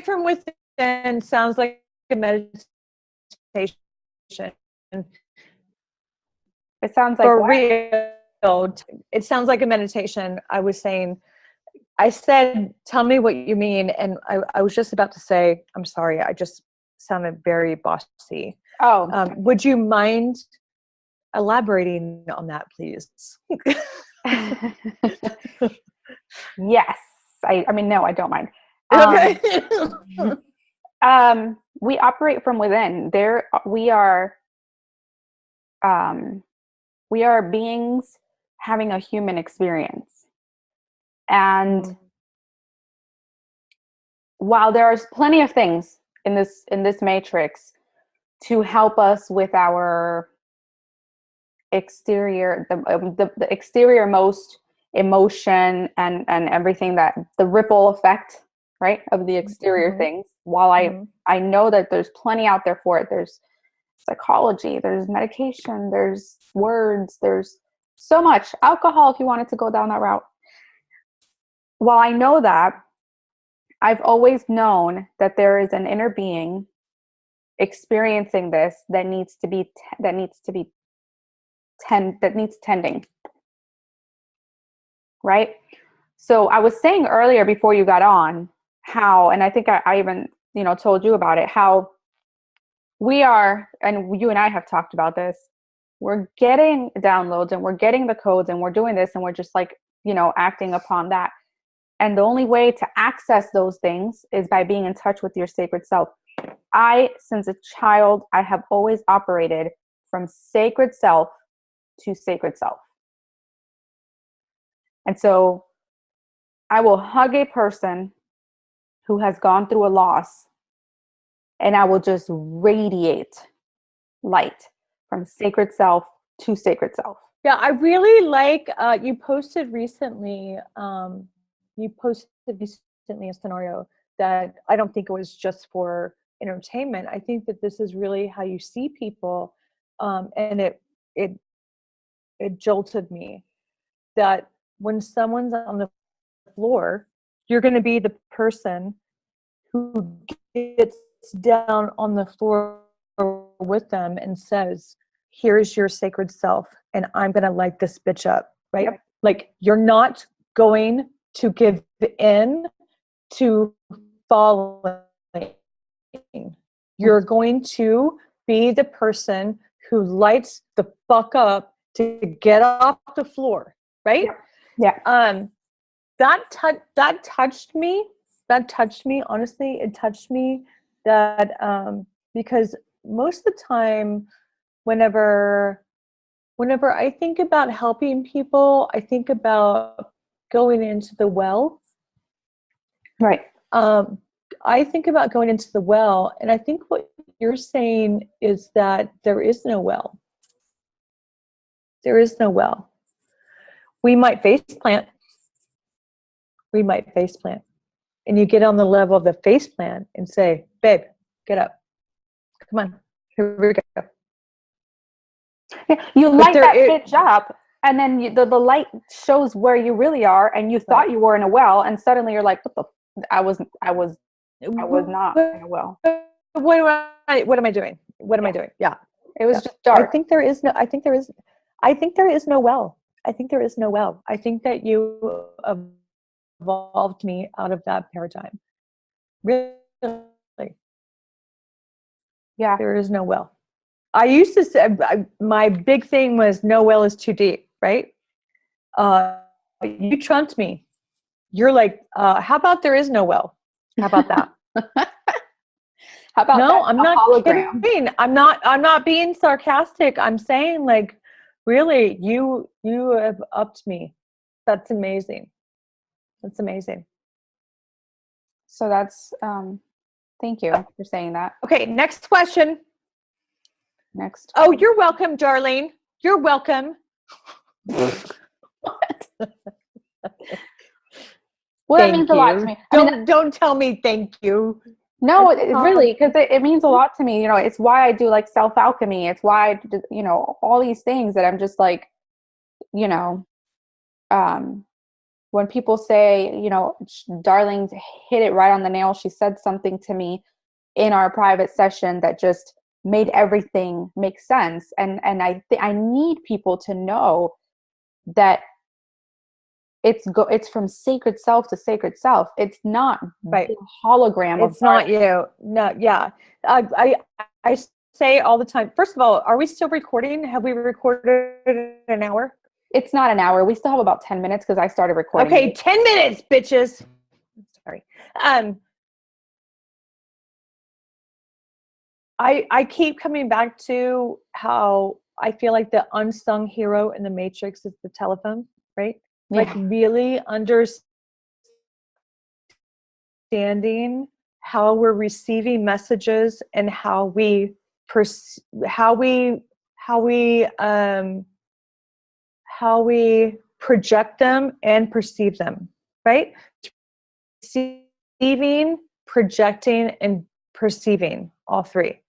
from within sounds like a meditation. It sounds like For what? real, it sounds like a meditation. I said, tell me what you mean. And I was just about to say, I'm sorry, I just sounded very bossy. Oh. Would you mind elaborating on that, please? Yes. I mean, no, I don't mind. Okay. We operate from within. We are beings having a human experience. And while there's plenty of things in this matrix to help us with our exterior, the exterior most emotion and everything, that the ripple effect right, of the exterior Mm-hmm. things, while Mm-hmm. I know that there's plenty out there for it. There's psychology, there's medication, there's words, there's so much. Alcohol, if you wanted to go down that route. While I know that, I've always known that there is an inner being experiencing this that needs to be that needs tending, right? So I was saying earlier before you got on how, and I think I even told you about it, how we are, and you and I have talked about this, we're getting downloads and we're getting the codes and we're doing this and we're just like, acting upon that. And the only way to access those things is by being in touch with your sacred self. Since a child, I have always operated from sacred self to sacred self. And so I will hug a person who has gone through a loss, and I will just radiate light from sacred self to sacred self. Yeah, I really like, you posted recently a scenario that I don't think it was just for entertainment. I think that this is really how you see people, and it jolted me that when someone's on the floor, you're going to be the person who gets down on the floor with them and says, here's your sacred self, and I'm going to light this bitch up, right? Yep. Like, you're not going to give in to falling. You're going to be the person who lights the fuck up to get off the floor, right? Yeah. That touched me. That touched me. Honestly, it touched me that because most of the time, whenever I think about helping people, I think about going into the well. Right. I think about going into the well, and I think what you're saying is that there is no well. There is no well. We might face plant. We might face plant. And you get on the level of the face plant and say, babe, get up. Come on. Here we go. Yeah, you light that bitch up, and then the light shows where you really are, and you thought you were in a well, and suddenly you're like, what the? I was not in a well. What am I doing? What am I doing? Yeah. It was just dark. I think there is no well. I think there is no well. I think that you evolved me out of that paradigm. Really. Yeah. There is no well. I used to say, my big thing was no well is too deep, right? You trumped me. You're like, how about there is no well? How about that? How about no, that? I'm not hologram. Kidding. I'm not being sarcastic. I'm saying, like, really, you have upped me. That's amazing. That's amazing. So that's thank you for saying that. Okay, next question. Next. Oh, you're welcome, darling. You're welcome. What? Well, that means a lot to me. Don't tell me thank you. No, really, because it means a lot to me. It's why I do like self alchemy. It's why I do, all these things that I'm just like, when people say, Darling hit it right on the nail. She said something to me in our private session that just made everything make sense. And I need people to know that it's from sacred self to sacred self. It's not the hologram. It's not you. No, yeah. I say all the time. First of all, are we still recording? Have we recorded an hour? It's not an hour. We still have about 10 minutes because I started recording. Okay, 10 minutes, bitches. Sorry. I keep coming back to how I feel like the unsung hero in the Matrix is the telephone, right? Yeah. Like, really understanding how we're receiving messages and how we project them and perceive them, right? See receiving, projecting, and perceiving, all three.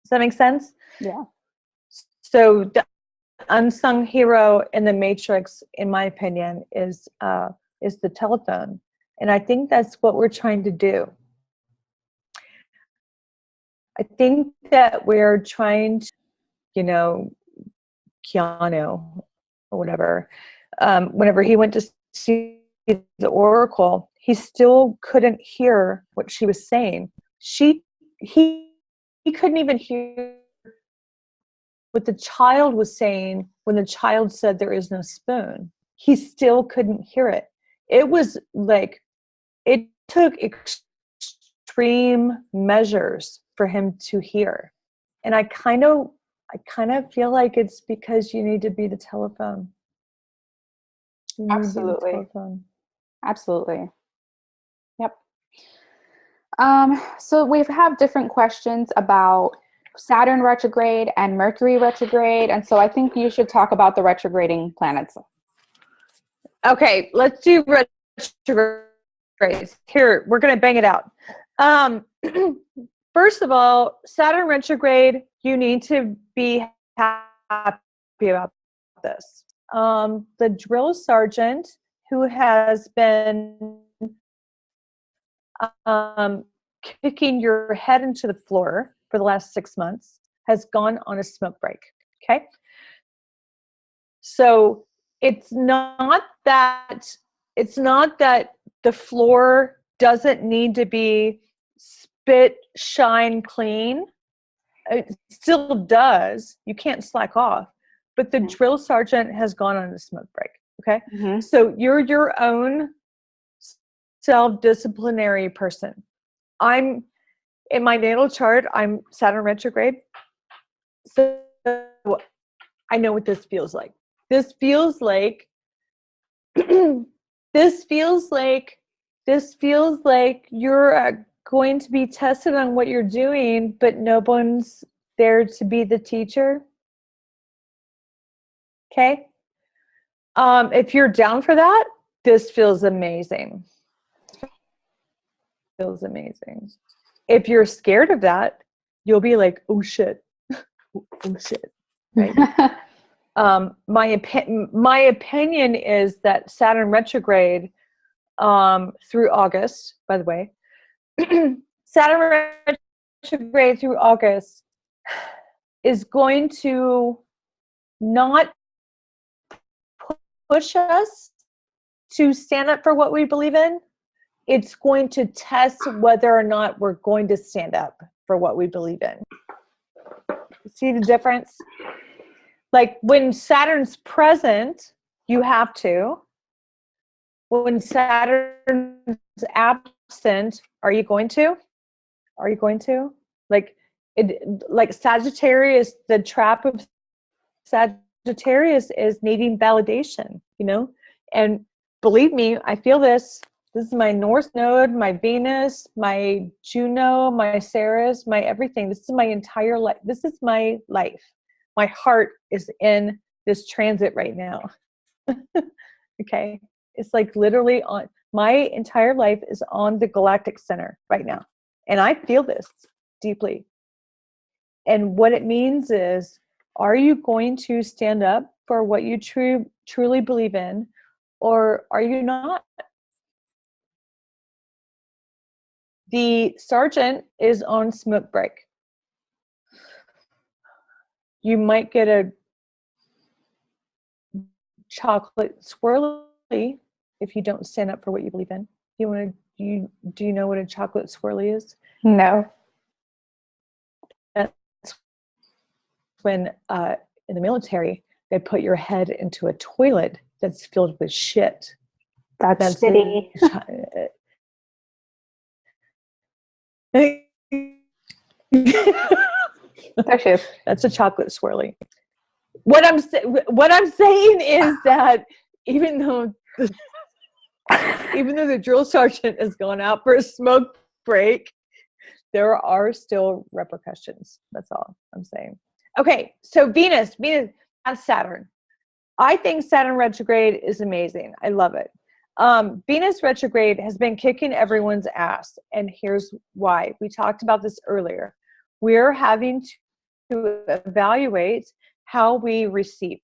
Does that make sense? Yeah. So the unsung hero in the Matrix, in my opinion, is the telephone. And I think that's what we're trying to do. I think that we're trying to, Keanu or whatever, whenever he went to see the Oracle, he still couldn't hear what she was saying. He couldn't even hear what the child was saying when the child said there is no spoon. He still couldn't hear it. It was like, it took extreme measures for him to hear. And I kind of feel like it's because you need to be the telephone. Absolutely. Absolutely. Yep. So we have different questions about Saturn retrograde and Mercury retrograde. And so I think you should talk about the retrograding planets. Okay, let's do retrogrades. Here, we're going to bang it out. First of all, Saturn retrograde, you need to be happy about this. The drill sergeant who has been kicking your head into the floor for the last 6 months has gone on a smoke break. Okay. So it's not that the floor doesn't need to be spit, shine clean. It still does. You can't slack off. But the drill sergeant has gone on a smoke break. Okay. Mm-hmm. So you're your own self-disciplinary person. I'm in my natal chart, I'm Saturn retrograde. So I know what this feels like. This feels like you're going to be tested on what you're doing, but no one's there to be the teacher. Okay. If you're down for that, this feels amazing. Feels amazing. If you're scared of that, you'll be like, oh shit. Oh shit. Right? My opinion is that Saturn retrograde through August, by the way, Saturn retrograde through August is going to not push us to stand up for what we believe in. It's going to test whether or not we're going to stand up for what we believe in. See the difference? Like when Saturn's present, you have to. When Saturn's absent, are you going to? Are you going to? Like Sagittarius, the trap of Sagittarius is needing validation, And believe me, I feel this. This is my North Node, my Venus, my Juno, my Ceres, my everything. This is my entire life. This is my life. My heart is in this transit right now. Okay. It's like literally on my entire life is on the galactic center right now. And I feel this deeply. And what it means is, are you going to stand up for what you truly believe in, or are you not? The sergeant is on smoke break. You might get a chocolate swirly if you don't stand up for what you believe in. Do you know what a chocolate swirly is? No. That's when in the military they put your head into a toilet that's filled with shit. That's shitty. That's a chocolate swirly. What I'm saying is that even though the drill sergeant has gone out for a smoke break, there are still repercussions. That's all I'm saying. Okay, so Venus, that's Saturn. I think Saturn retrograde is amazing. I love it. Venus retrograde has been kicking everyone's ass, and here's why. We talked about this earlier. We're having to evaluate how we receive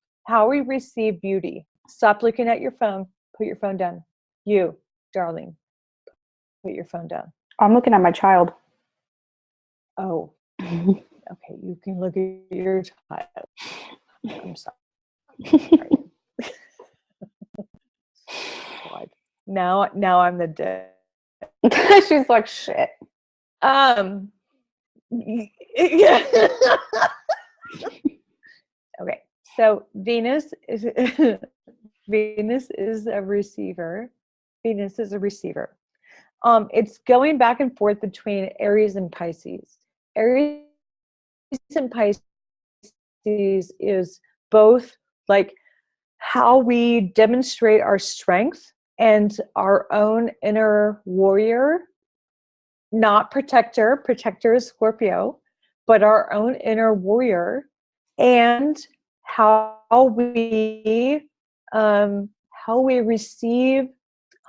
beauty. Stop looking at your phone. Put your phone down. You, darling, put your phone down. I'm looking at my child. Oh, okay. You can look at your child. I'm sorry. God. Now I'm the dick. She's like, shit. Yeah. Okay. So Venus is a receiver. Venus is a receiver. It's going back and forth between Aries and Pisces. Aries and Pisces is both like how we demonstrate our strength and our own inner warrior, not protector. Protector is Scorpio, but our own inner warrior, and how we receive.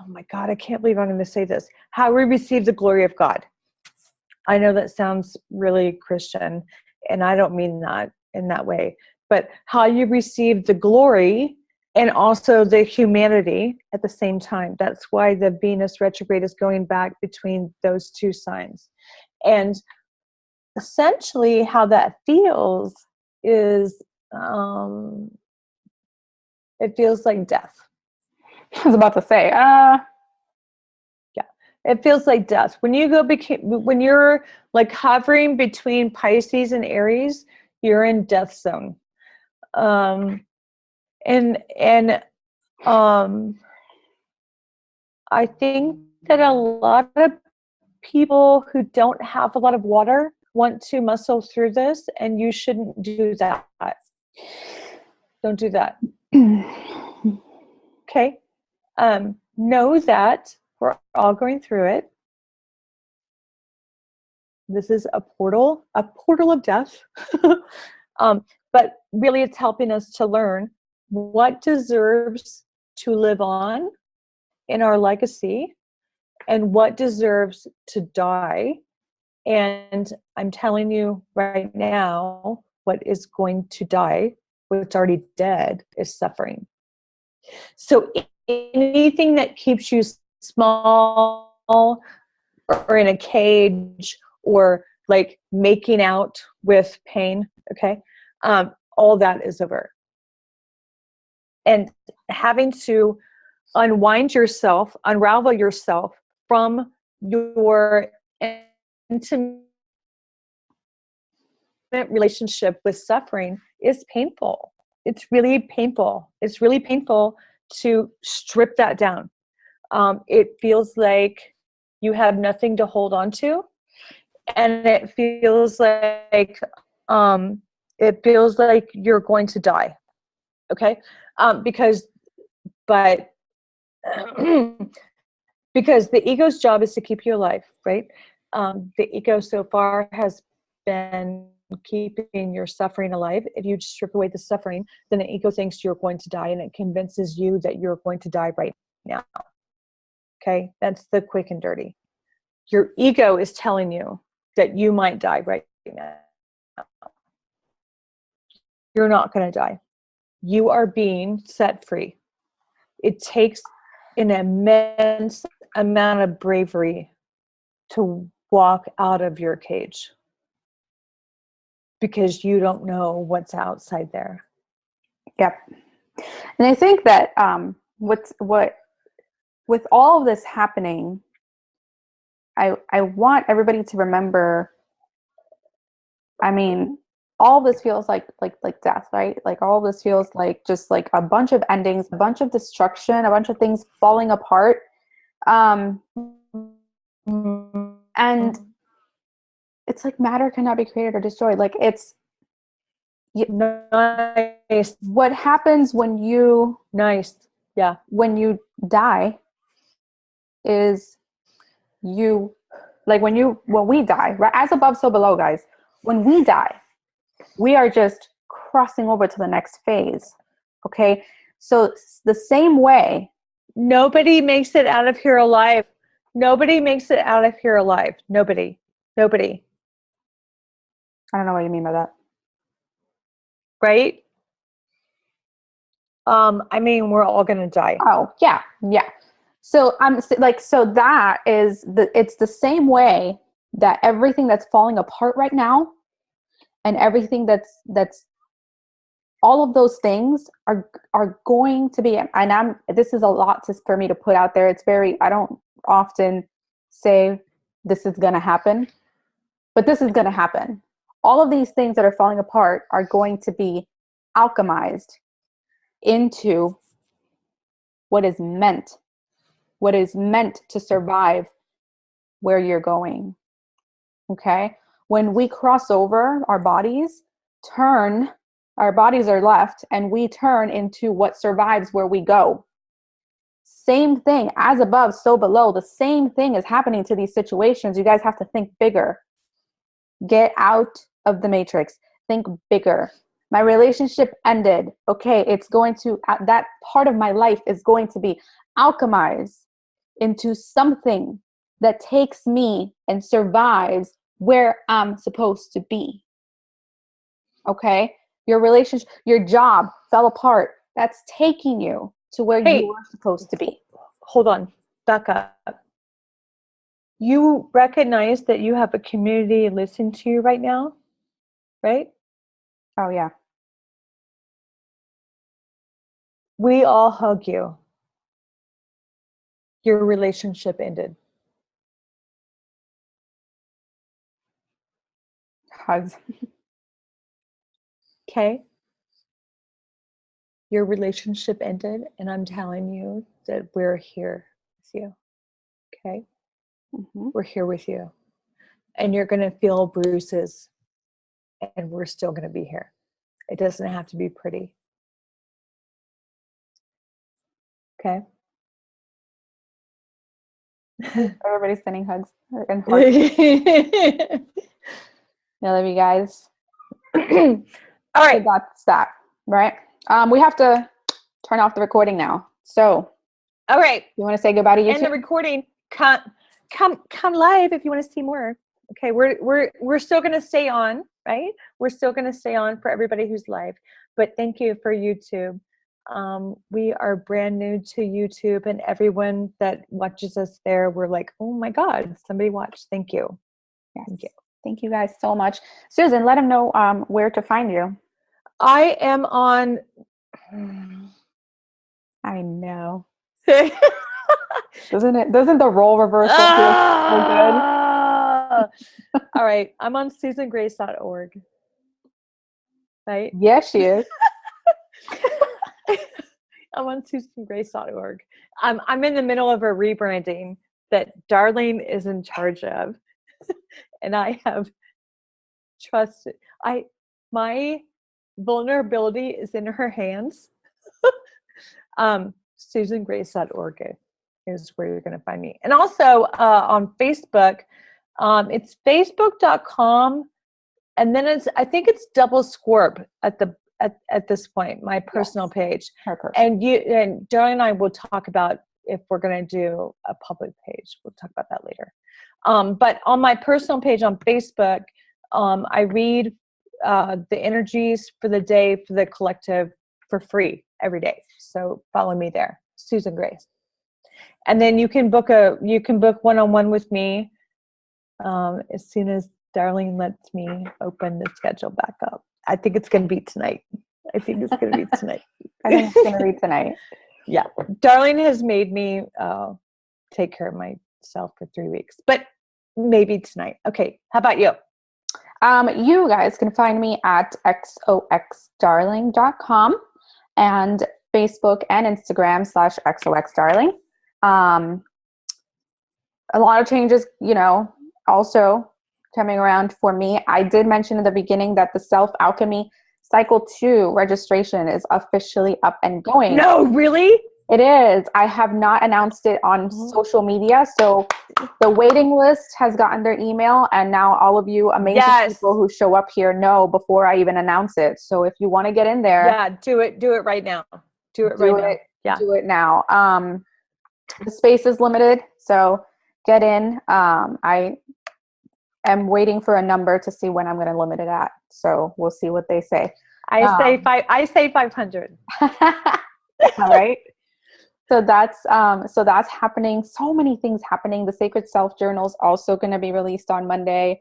Oh my God, I can't believe I'm going to say this. How we receive the glory of God. I know that sounds really Christian, and I don't mean that in that way, but how you receive the glory and also the humanity at the same time. That's why the Venus retrograde is going back between those two signs. And essentially how that feels is, it feels like death. I was about to say, It feels like death. When you're like hovering between Pisces and Aries, you're in death zone. I think that a lot of people who don't have a lot of water want to muscle through this, and you shouldn't do that. Don't do that. Okay? Know that we're all going through it. This is a portal of death. But really it's helping us to learn what deserves to live on in our legacy and what deserves to die. And I'm telling you right now, what is going to die, what's already dead, is suffering. So anything that keeps you small or in a cage or like making out with pain, okay, all that is over. And having to unravel yourself from your intimate relationship with suffering is painful. It's really painful. It's really painful to strip that down. It feels like you have nothing to hold on to, and it feels like you're going to die. Okay, because the ego's job is to keep you alive, right? The ego so far has been keeping your suffering alive. If you strip away the suffering, then the ego thinks you're going to die, and it convinces you that you're going to die right now. Okay, that's the quick and dirty. Your ego is telling you that you might die right now. You're not going to die. You are being set free. It takes an immense amount of bravery to walk out of your cage because you don't know what's outside there. Yep. And I think that with all of this happening, I want everybody to remember, I mean, all of this feels like death, right? Like all of this feels like just like a bunch of endings, a bunch of destruction, a bunch of things falling apart. And it's like matter cannot be created or destroyed. Like it's nice. What happens when you when you die is when we die, right? As above, so below, guys. When we die, we are just crossing over to the next phase. Okay. So the same way Nobody makes it out of here alive. Nobody makes it out of here alive. Nobody. Nobody. I don't know what you mean by that. Right? I mean, we're all gonna die. Oh, yeah, yeah. So I'm like, so that is it's the same way that everything that's falling apart right now and everything that's all of those things are going to be, and this is a lot for me to put out there. It's very, I don't often say this is going to happen, but this is going to happen. All of these things that are falling apart are going to be alchemized into what is meant to survive where you're going. Okay? When we cross over, our bodies are left and we turn into what survives where we go. Same thing, as above, so below. The same thing is happening to these situations. You guys have to think bigger. Get out of the matrix. Think bigger. My relationship ended. Okay, that part of my life is going to be alchemized into something that takes me and survives where I'm supposed to be. Okay? Your relationship, your job fell apart. That's taking you to where you are supposed to be. Hold on. Back up. You recognize that you have a community listening to you right now, right? Oh, yeah. We all hug you. Your relationship ended. Hugs. Okay? Your relationship ended, and I'm telling you that we're here with you. Okay? Mm-hmm. We're here with you. And you're going to feel bruises, and we're still going to be here. It doesn't have to be pretty. Okay? Everybody's sending hugs and hearts. I love you guys. All right. So that's that, right? We have to turn off the recording now. So, all right. You want to say goodbye to YouTube? And the recording, come live if you want to see more. Okay, we're still going to stay on, right? We're still going to stay on for everybody who's live. But thank you for YouTube. We are brand new to YouTube, and everyone that watches us there, we're like, oh my God, somebody watched. Thank you. Yes. Thank you. Thank you guys so much. Susan, let them know where to find you. I am on. I know. Doesn't the role reversal feel so good? All right. I'm on susangrace.org. Right? Yes, she is. I'm on susangrace.org. I'm in the middle of a rebranding that Darlene is in charge of. And I have trusted. My vulnerability is in her hands. susangrace.org is where you're going to find me. And also on Facebook, it's facebook.com, and then I think it's double scorp at this point, my personal page. And Darlene and I will talk about if we're going to do a public page. We'll talk about that later. But on my personal page on Facebook, I read the energies for the day for the collective for free every day. So follow me there, Susan Grace. And then you can book one-on-one with me as soon as Darlene lets me open the schedule back up. I think it's going to be tonight. I think it's going to be tonight. I think it's going to be tonight. Yeah. Darlene has made me take care of myself for 3 weeks, but maybe tonight. Okay. How about you? You guys can find me at xoxdarling.com and Facebook and Instagram /xoxdarling. A lot of changes, also coming around for me. I did mention in the beginning that the Self Alchemy Cycle 2 registration is officially up and going. No, really? It is. I have not announced it on social media, so the waiting list has gotten their email, and now all of you amazing people who show up here know before I even announce it. So if you want to get in there, do it right now. Do it right now. Yeah, do it now. The space is limited, so get in. I am waiting for a number to see when I'm going to limit it at. So we'll see what they say. I say 500. All right. So that's happening. So many things happening. The Sacred Self Journal is also going to be released on Monday.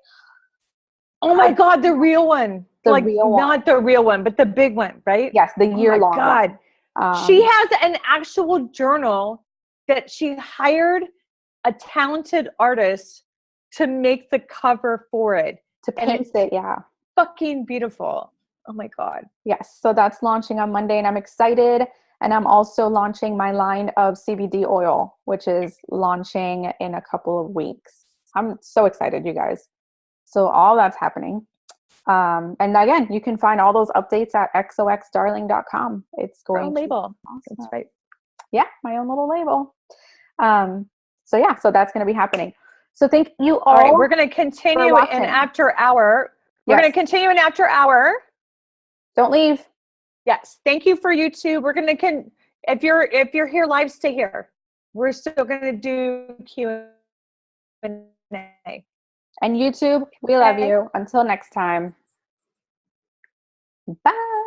Oh my God, the real one. The real one. Not the real one, but the big one, right? Yes, the year-long one. Oh my God. She has an actual journal that she hired a talented artist to make the cover for it. To paint it, yeah. Fucking beautiful. Oh my God. Yes, so that's launching on Monday and I'm excited. And I'm also launching my line of CBD oil, which is launching in a couple of weeks. I'm so excited, you guys. So all that's happening. And again, you can find all those updates at xoxdarling.com. It's going Your own label. Awesome. That's right. Yeah, my own little label. So that's going to be happening. So thank you all. All right, we're going to continue in after hour. We're going to continue in after hour. Don't leave. Yes. Thank you for YouTube. We're going to if you're here live, stay here. We're still going to do Q&A. And YouTube, we love you. Until next time. Bye.